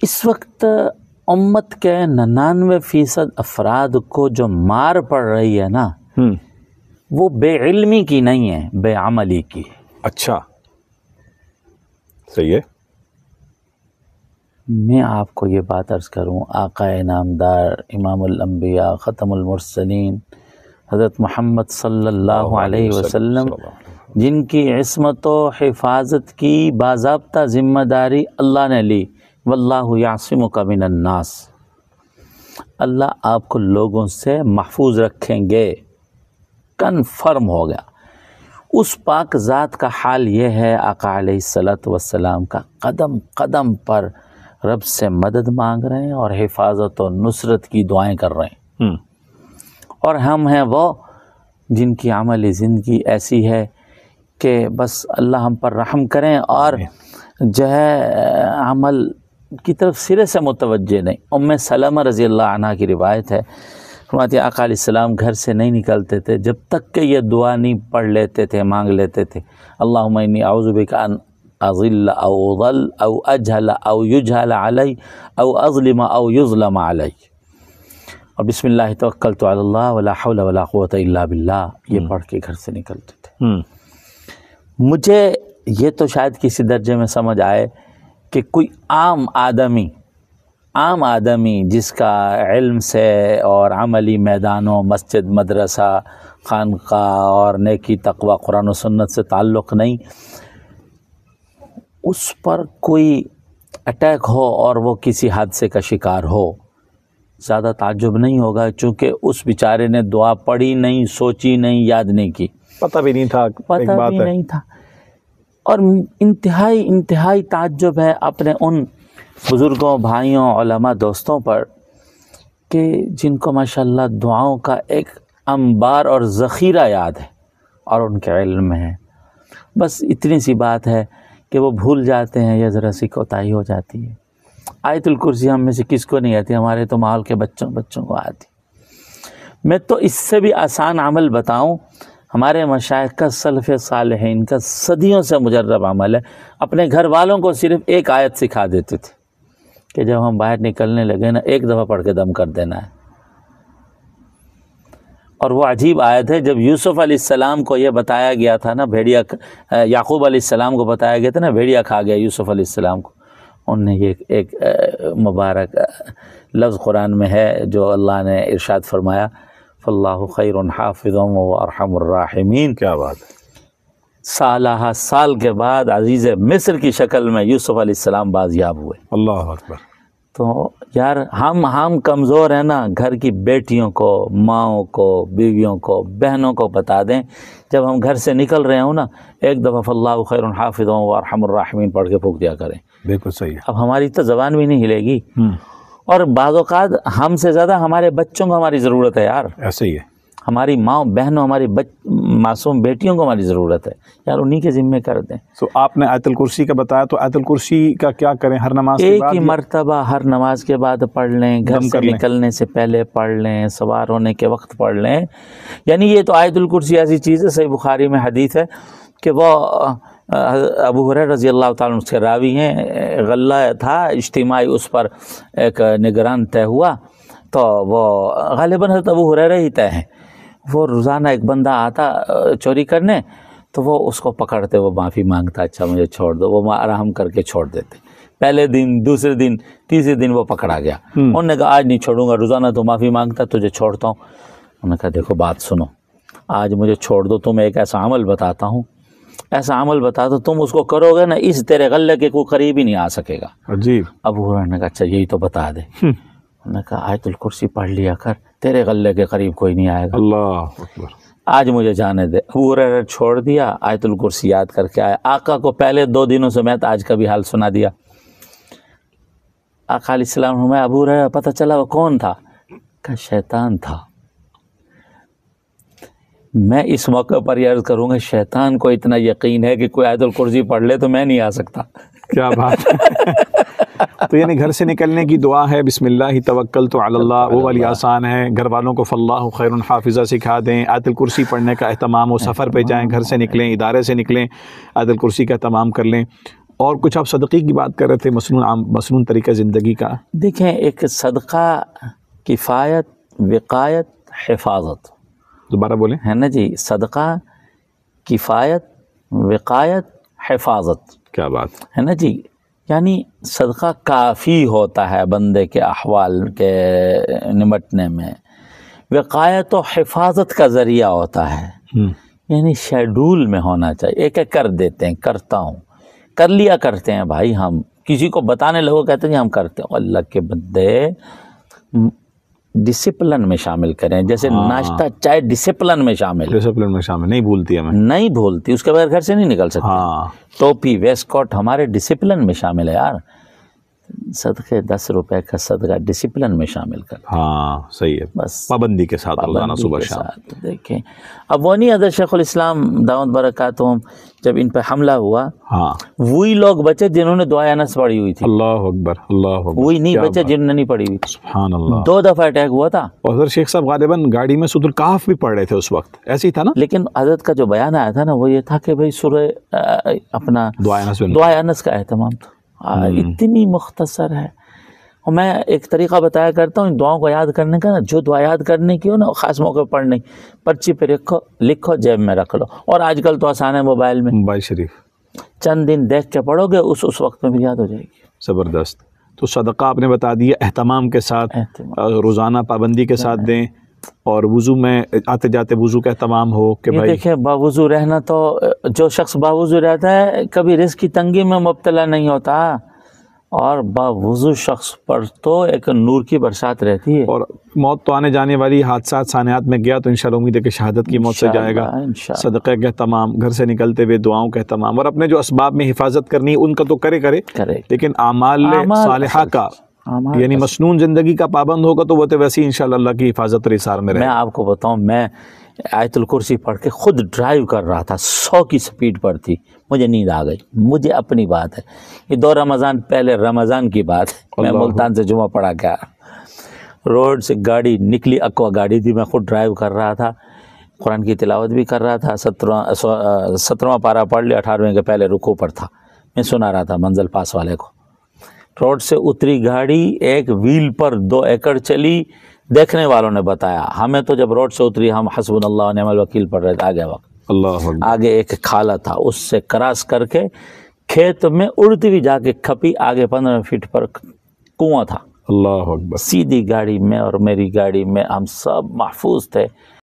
اس وقت امت کے 99% افراد کو جو مار پڑ رہی ہے نا وہ بے علمی کی نہیں ہے، بے عملی کی۔ اچھا صحیح ہے۔ میں آپ کو یہ بات عرض کروں، آقا انعامدار امام الانبیاء ختم المرسلین حضرت محمد صلی اللہ علیہ وسلم جن کی عصمت و حفاظت کی باضابطہ ذمہ داری اللہ نے لی، واللہ یعصمک من الناس، اللہ آپ کو لوگوں سے محفوظ رکھیں گے، کنفرم ہو گیا۔ اس پاک ذات کا حال یہ ہے، آقا علیہ الصلوۃ والسلام کا قدم قدم پر رب سے مدد مانگ رہے ہیں اور حفاظت و نصرت کی دعائیں کر رہے ہیں، اور ہم ہیں وہ جن کی عملی زندگی ایسی ہے کہ بس اللہ ہم پر رحم کریں، اور جو ہے عمل کی طرف سرے سے متوجہ نہیں۔ ام سلمہ رضی اللہ عنہ کی روایت ہے، فرماتی آقا علیہ السلام گھر سے نہیں نکلتے تھے جب تک کہ یہ دعا نہیں پڑھ لیتے تھے، مانگ لیتے تھے، اللہم انی اعوذ بک ان اضل او اضل او اجہل او یجہل علی او اظلم او یظلم علی، اور بسم اللہ توکلت علی اللہ ولا حول ولا قوۃ الا باللہ، یہ پڑھ کے گھر سے نکلتے تھے۔ مجھے یہ تو شاید کسی درجے میں سمجھ آئے کہ کوئی عام آدمی جس کا علم سے اور عملی میدانوں، مسجد، مدرسہ، خانقاہ اور نیکی تقوی قرآن و سنت سے تعلق نہیں، اس پر کوئی اٹیک ہو اور وہ کسی حادثے کا شکار ہو، زیادہ تعجب نہیں ہوگا، چونکہ اس بیچارے نے دعا پڑھی نہیں، سوچی نہیں، یاد نہیں کی، پتہ بھی نہیں تھا، پتہ بھی نہیں تھا۔ اور انتہائی تعجب ہے اپنے ان بزرگوں، بھائیوں، علماء، دوستوں پر کہ جن کو ماشاءاللہ دعاؤں کا ایک انبار اور ذخیرہ یاد ہے اور ان کے علم میں ہے، بس اتنی سی بات ہے کہ وہ بھول جاتے ہیں یا ذرا سی کوتاہی ہو جاتی ہے۔ آیت الکرسی ہم میں سے کس کو نہیں آتی؟ ہمارے تو ماحول کے بچوں کو آتی۔ میں تو اس سے بھی آسان عمل بتاؤں، ہمارے مشائخ کا، سلف صالحین کا صدیوں سے مجرب عمل ہے، اپنے گھر والوں کو صرف ایک آیت سکھا دیتے تھے کہ جب ہم باہر نکلنے لگے نا ایک دفعہ پڑھ کے دم کر دینا ہے۔ اور وہ عجیب آیت ہے، جب یوسف علیہ السلام کو یہ بتایا گیا تھا نا، بھیڑیا، یعقوب علیہ السلام کو بتایا گیا تھا نا بھیڑیا کھا گیا یوسف علیہ السلام کو، انہوں نے یہ ایک مبارک لفظ قرآن میں ہے جو اللہ نے ارشاد فرمایا، فاللہ خیر حافظ وارحم الراحمین۔ کیا بات ہے! سالہ سال کے بعد عزیز مصر کی شکل میں یوسف علیہ السلام بازیاب ہوئے۔ اللہ اکبر! تو یار ہم کمزور ہیں نا، گھر کی بیٹیوں کو، ماؤں کو، بیویوں کو، بہنوں کو بتا دیں جب ہم گھر سے نکل رہے ہوں نا ایک دفعہ فاللہ خیر حافظ وارحم الراحمین پڑھ کے پھونک دیا کریں۔ بالکل صحیح ہے۔ اب ہماری تو زبان بھی نہیں ہلے گی، اور بعض اوقات ہم سے زیادہ ہمارے بچوں کو ہماری ضرورت ہے یار، ایسے ہی ہے، ہماری ماں بہنوں، ہماری معصوم بیٹیوں کو ہماری ضرورت ہے یار، انہی کے ذمے کر دیں۔ تو آپ نے آیت الکرسی کا بتایا، تو آیت الکرسی کا کیا کریں؟ ہر نماز کے بعد ایک ہی مرتبہ ہر نماز کے بعد پڑھ لیں، گھر سے نکلنے سے پہلے پڑھ لیں، سوار ہونے کے وقت پڑھ لیں۔ یعنی یہ تو آیت الکرسی ایسی چیز ہے، صحیح بخاری میں حدیث ہے کہ وہ ابو ہریرہ رضی اللہ تعالیٰ عنہ سے راوی ہیں، غلہ تھا اجتماعی، اس پر ایک نگران طے ہوا، تو وہ غالباً حضرت ابو ہریرہ ہی طے ہیں، وہ روزانہ ایک بندہ آتا چوری کرنے، تو وہ اس کو پکڑتے، وہ معافی مانگتا، اچھا مجھے چھوڑ دو، وہ آرام کر کے چھوڑ دیتے۔ پہلے دن، دوسرے دن، تیسرے دن وہ پکڑا گیا، انہوں نے کہا آج نہیں چھوڑوں گا، روزانہ تو معافی مانگتا، تجھے چھوڑتا ہوں۔ انہوں نے کہا دیکھو بات سنو، آج مجھے چھوڑ دو، تمہیں ایک ایسا عمل بتاتا ہوں، ایسا عمل بتا دو تم اس کو کرو گے نا، اس تیرے غلے کے کوئی قریب ہی نہیں آ سکے گا۔ عجیب۔ ابو ہریرہ نے کہا اچھا یہی تو بتا دے۔ انہوں نے کہا آیت الکرسی پڑھ لیا کر، تیرے غلے کے قریب کوئی نہیں آئے گا۔ اللہ اکبر! آج مجھے جانے دے۔ ابو ہریرہ چھوڑ دیا، آیت الکرسی یاد کر کے آیا، آقا کو پہلے 2 دنوں سمیت آج کا بھی حال سنا دیا۔ آقا علیہ السلام میں ابو ہریرہ پتہ چلا وہ کون تھا؟ کہ شیطان تھا۔ میں اس موقع پر یہ عرض کروں گا، شیطان کو اتنا یقین ہے کہ کوئی آیت الکرسی پڑھ لے تو میں نہیں آ سکتا۔ کیا بات ہے! تو یعنی گھر سے نکلنے کی دعا ہے بسم اللہ توکلت علی اللہ، وہ والی آسان ہے۔ گھر والوں کو فاللہ خیر حافظہ سکھا دیں، آیت الکرسی پڑھنے کا اہتمام ہو، سفر پہ جائیں، گھر سے نکلیں، ادارے سے نکلیں، آیت الکرسی کا اہتمام کر لیں۔ اور کچھ آپ صدقے کی بات کر رہے تھے، مسنون طریقہ زندگی کا. دیکھیں، ایک صدقہ، کفایت، وقایت، حفاظت. دوبارہ بولیں. ہے نا جی، صدقہ، کفایت، وقایت، حفاظت. کیا بات ہے نا جی. یعنی صدقہ کافی ہوتا ہے بندے کے احوال کے نمٹنے میں، وقایت و حفاظت کا ذریعہ ہوتا ہے. یعنی شیڈول میں ہونا چاہیے. ایک ایک کر دیتے ہیں، کرتا ہوں، کر لیا کرتے ہیں بھائی. ہم کسی کو بتانے لگو کہتے ہیں ہم کرتے ہیں. اللہ کے بندے ڈسپلن میں شامل کریں. جیسے ناشتہ چائے ڈسپلن میں شامل، ڈسپلن میں شامل نہیں بھولتی ہمیں، نہیں بھولتی، اس کے بغیر گھر سے نہیں نکل سکتے. ٹوپی، ویسٹ کوٹ ہمارے ڈسپلن میں شامل ہے یار. صدقے 10 روپے کا صدقہ ڈسپلن میں شامل کر. ہاں صحیح ہے، بس پابندی کے ساتھ روزانہ صبح شام. دیکھیں اب وہ نہیں، حضرت شیخ الاسلام دامت برکاتہم جب ان پہ حملہ ہوا، ہاں وہی لوگ بچے جنہوں نے دعائے انس پڑھی ہوئی تھی. اللہ اکبر، اللہ اکبر. وہی نہیں بچے جنہوں نے نہیں پڑھی ہوئی تھی. سبحان اللہ. 2 دفعہ اٹیک ہوا تھا. اور حضرت شیخ صاحب غالباً گاڑی میں سورۃ الکہف بھی پڑھ رہے تھے اس وقت، ایسے ہی تھا نا؟ لیکن حضرت کا جو بیان آیا تھا نا وہ یہ تھا کہ بھائی سورہ اپنا دعائے انس کا اہتمام تھا. اتنی مختصر ہے. اور میں ایک طریقہ بتایا کرتا ہوں ان دعاؤں کو یاد کرنے کا نا. جو دعا یاد کرنے کی ہو نا، خاص موقع پر نہیں، پرچی پہ لکھو، جیب میں رکھ لو. اور آج کل تو آسان ہے موبائل میں، موبائل شریف چند دن دیکھ کے پڑھو گے، اس وقت میں بھی یاد ہو جائے گی. زبردست. تو صدقہ آپ نے بتا دیا اہتمام کے ساتھ، روزانہ پابندی کے ساتھ دیں. اور وضو میں آتے جاتے وضو کا اہتمام ہو کہ بھائی دیکھیں باوضو رہنا. تو جو شخص باوضو رہتا ہے کبھی رزق کی تنگی میں مبتلا نہیں ہوتا، اور باوضو شخص پر تو ایک نور کی برسات رہتی ہے. اور موت تو آنے جانے والی، حادثات سانحات میں گیا تو انشاءاللہ امید ہے کہ شہادت کی موت سے جائے گا. صدقے کا اہتمام، گھر سے نکلتے ہوئے دعاؤں کا اہتمام، اور اپنے جو اسباب میں حفاظت کرنی ان کا تو کرے لیکن اعمال صالحہ کا، یعنی مسنون زندگی کا پابند ہوگا تو وہ تو ویسے ہی انشاءاللہ اللہ کی حفاظت اور ایثار میں رہے. میں آپ کو بتاؤں، میں آیت الکرسی پڑھ کے خود ڈرائیو کر رہا تھا، 100 کی سپیڈ پر تھی، مجھے نیند آ گئی. مجھے اپنی بات ہے، یہ 2 رمضان پہلے رمضان کی بات ہے. میں ملتان سے جمعہ پڑھا کے روڈ سے گاڑی نکلی، اکوا گاڑی تھی، میں خود ڈرائیو کر رہا تھا، قرآن کی تلاوت بھی کر رہا تھا. 17واں پارہ پڑھ لیا، 18ویں کے پہلے رکوع پر تھا، میں سنا رہا تھا منزل پاس والے کو. روڈ سے اتری گاڑی، ایک ویل پر 2 ایکڑ چلی. دیکھنے والوں نے بتایا ہمیں تو جب روڈ سے اتری ہم حسبنا اللہ و نعم الوکیل پڑھ رہے تھے. آگے وقت اللہ آگے ایک کھالا تھا، اس سے کراس کر کے کھیت میں اڑتی ہوئی جا کے کھپی. آگے 15 فٹ پر کنواں تھا. اللہ اکبر. سیدھی گاڑی میں اور میری گاڑی میں ہم سب محفوظ تھے.